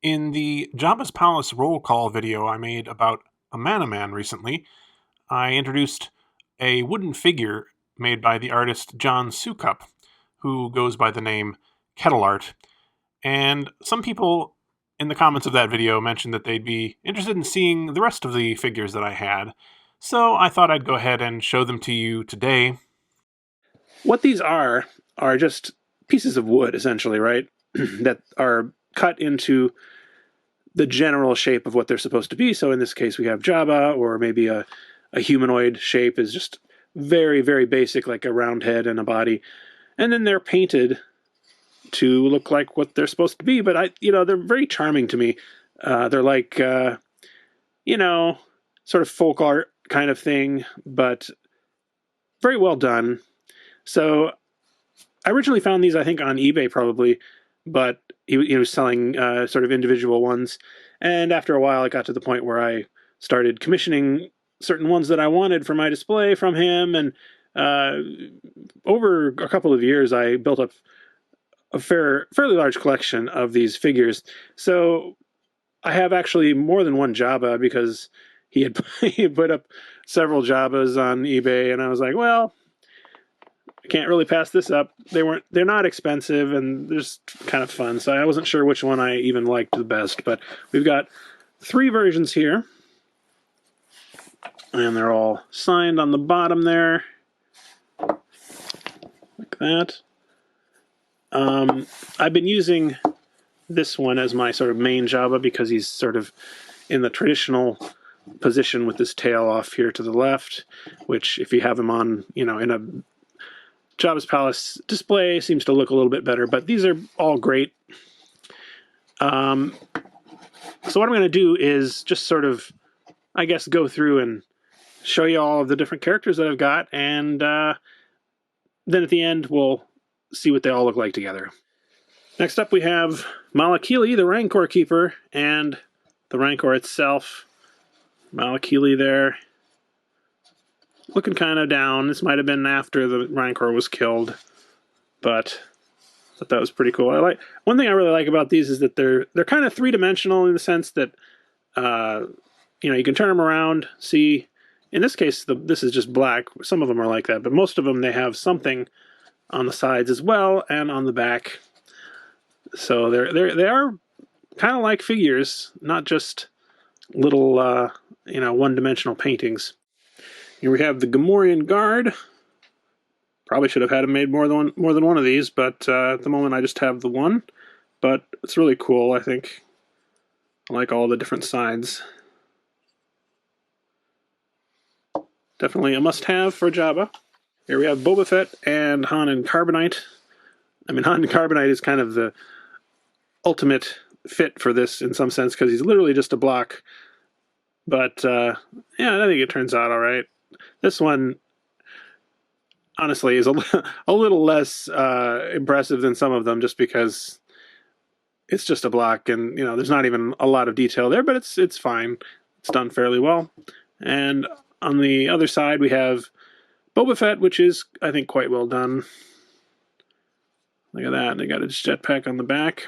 In the Jabba's Palace roll call video I made about a Man recently, I introduced a wooden figure made by the artist John Sukup, who goes by the name Kettleart. And some people in the comments of that video mentioned that they'd be interested in seeing the rest of the figures that I had. So I thought I'd go ahead and show them to you today. What these are just pieces of wood, essentially, right? that are cut into the general shape of what they're supposed to be. So in this case, we have Jabba, or maybe a humanoid shape is just very, very basic, like a round head and a body. And then they're painted to look like what they're supposed to be. But they're very charming to me. They're like, sort of folk art kind of thing, but very well done. So I originally found these, I think, on eBay probably, but he was selling sort of individual ones. And after a while, I got to the point where I started commissioning certain ones that I wanted for my display from him. And over a couple of years, I built up a fairly large collection of these figures. So I have actually more than one Jabba, because he had put up several Jabbas on eBay, and I was like, well, I can't really pass this up. They're not expensive, and they're just kind of fun. So I wasn't sure which one I even liked the best, but we've got 3 versions here, and they're all signed on the bottom there, like that. I've been using this one as my sort of main Jabba because he's sort of in the traditional position with his tail off here to the left, which if you have him on, in a Jabba's Palace display, seems to look a little bit better, but these are all great. So what I'm going to do is just sort of, I guess, go through and show you all of the different characters that I've got, and then at the end we'll see what they all look like together. Next up we have Maliki Lee, the Rancor Keeper, and the Rancor itself. Maliki Lee there, looking kind of down. This might have been after the Rancor was killed, but I thought that was pretty cool. One thing I really like about these is that they're kind of 3-dimensional in the sense that you can turn them around. See, in this case, this is just black. Some of them are like that, but most of them, they have something on the sides as well and on the back. So they are kind of like figures, not just little one-dimensional paintings. Here we have the Golgari Guard. Probably should have had him made more than one of these, but at the moment I just have the one. But it's really cool, I think. I like all the different sides. Definitely a must-have for Jabba. Here we have Boba Fett and Han and Carbonite. I mean, Han and Carbonite is kind of the ultimate fit for this in some sense, because he's literally just a block. But yeah, I think it turns out all right. This one, honestly, is a little less impressive than some of them, just because it's just a block, and there's not even a lot of detail there, but it's fine. It's done fairly well. And on the other side, we have Boba Fett, which is, I think, quite well done. Look at that. They got his jetpack on the back.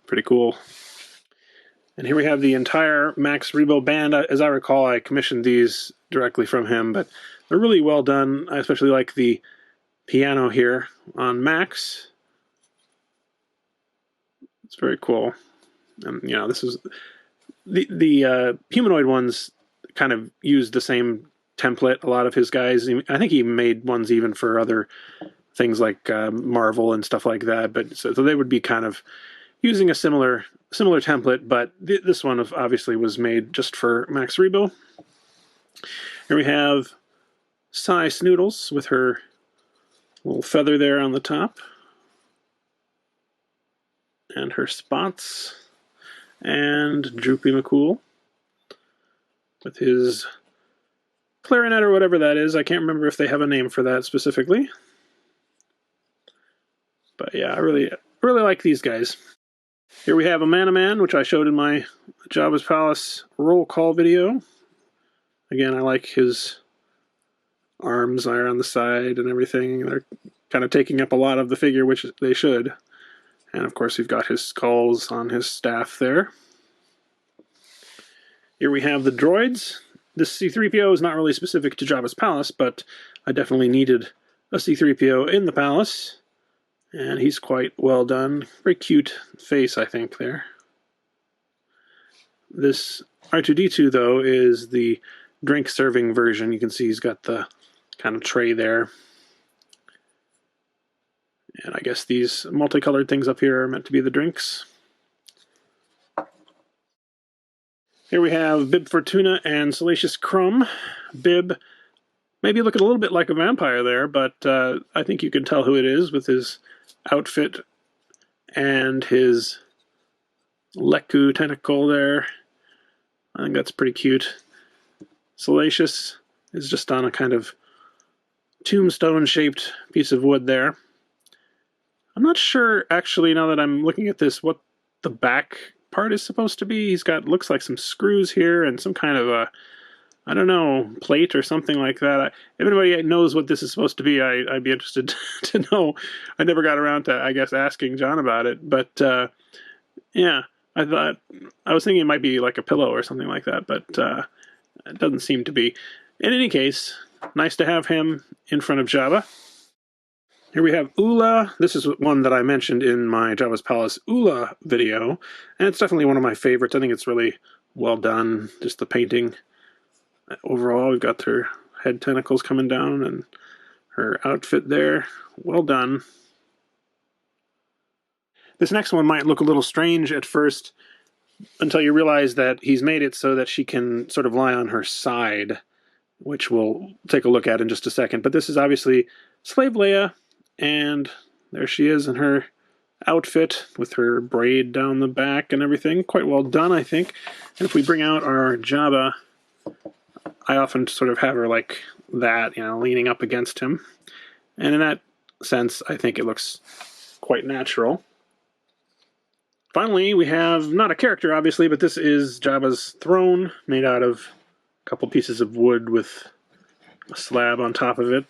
Pretty cool. And here we have the entire Max Rebo band. As I recall, I commissioned these directly from him, but they're really well done. I especially like the piano here on Max. It's very cool. And this is the humanoid ones kind of used the same template. A lot of his guys, I think he made ones even for other things like Marvel and stuff like that. But so they would be kind of using a similar template, but this one obviously was made just for Max Rebo. Here we have Cy Snoodles with her little feather there on the top, and her spots, and Droopy McCool with his clarinet or whatever that is. I can't remember if they have a name for that specifically. But yeah, I really like these guys. Here we have a Man, which I showed in my Jabba's Palace roll call video. Again, I like his arms are on the side and everything. They're kind of taking up a lot of the figure, which they should. And of course, we've got his skulls on his staff there. Here we have the droids. This C-3PO is not really specific to Jabba's palace, but I definitely needed a C-3PO in the palace. And he's quite well done. Very cute face, I think, there. This R2-D2, though, is the drink-serving version. You can see he's got the kind of tray there. And I guess these multicolored things up here are meant to be the drinks. Here we have Bib Fortuna and Salacious Crumb. Bib maybe looking a little bit like a vampire there, but I think you can tell who it is with his outfit and his Leku tentacle there. I think that's pretty cute. Salacious is just on a kind of tombstone-shaped piece of wood there. I'm not sure, actually, now that I'm looking at this, what the back part is supposed to be. He's got, looks like some screws here and some kind of a, I don't know, plate or something like that. If anybody knows what this is supposed to be, I'd be interested to know. I never got around to, I guess, asking John about it. But, yeah, I was thinking it might be like a pillow or something like that, but it doesn't seem to be. In any case, nice to have him in front of Jabba. Here we have Ula. This is one that I mentioned in my Jabba's Palace Ula video, and it's definitely one of my favorites. I think it's really well done, just the painting. Overall, we've got her head tentacles coming down and her outfit there. Well done. This next one might look a little strange at first until you realize that he's made it so that she can sort of lie on her side, which we'll take a look at in just a second. But this is obviously Slave Leia. And there she is in her outfit with her braid down the back and everything. Quite well done, I think. And if we bring out our Jabba, I often sort of have her like that, you know, leaning up against him. And in that sense, I think it looks quite natural. Finally, we have not a character, obviously, but this is Jabba's throne, made out of a couple pieces of wood with a slab on top of it.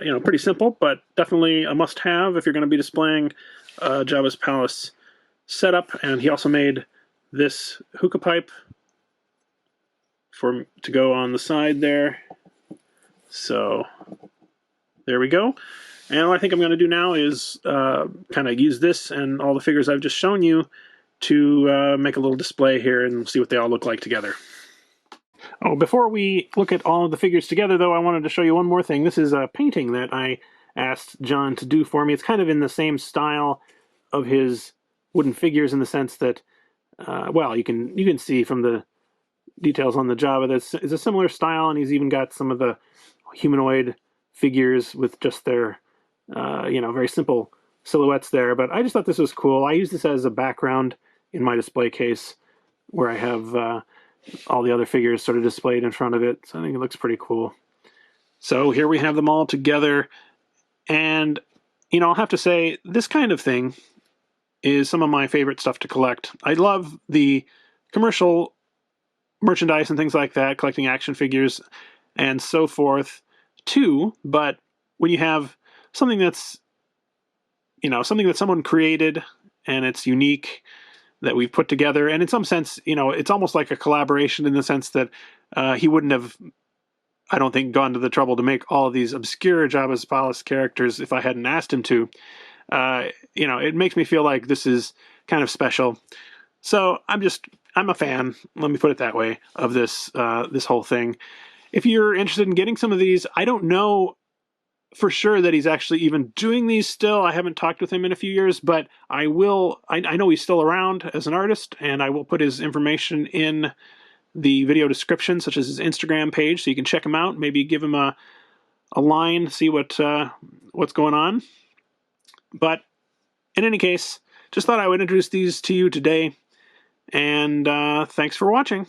You know, pretty simple, but definitely a must-have if you're going to be displaying Jabba's palace setup. And he also made this hookah pipe to go on the side there. So there we go. And what I think I'm going to do now is kind of use this and all the figures I've just shown you to make a little display here and see what they all look like together. Oh, before we look at all of the figures together, though, I wanted to show you one more thing. This is a painting that I asked John to do for me. It's kind of in the same style of his wooden figures in the sense that, well, you can see from the details on the Jabba that it's a similar style, and he's even got some of the humanoid figures with just their, you know, very simple silhouettes there. But I just thought this was cool. I use this as a background in my display case where I have all the other figures sort of displayed in front of it. So I think it looks pretty cool. So here we have them all together. And, you know, I'll have to say, this kind of thing is some of my favorite stuff to collect. I love the commercial merchandise and things like that, collecting action figures and so forth too. But when you have something that's, you know, something that someone created and it's unique, that we've put together, and in some sense, you know, it's almost like a collaboration in the sense that he wouldn't have, I don't think, gone to the trouble to make all of these obscure Jabba's Palace characters if I hadn't asked him to. You know, it makes me feel like this is kind of special. So I'm a fan, let me put it that way, of this this whole thing. If you're interested in getting some of these, I don't know for sure that he's actually even doing these still. I haven't talked with him in a few years, but I will. I know he's still around as an artist, and I will put his information in the video description, such as his Instagram page, so you can check him out. Maybe give him a line, see what's going on. But in any case, just thought I would introduce these to you today, and thanks for watching.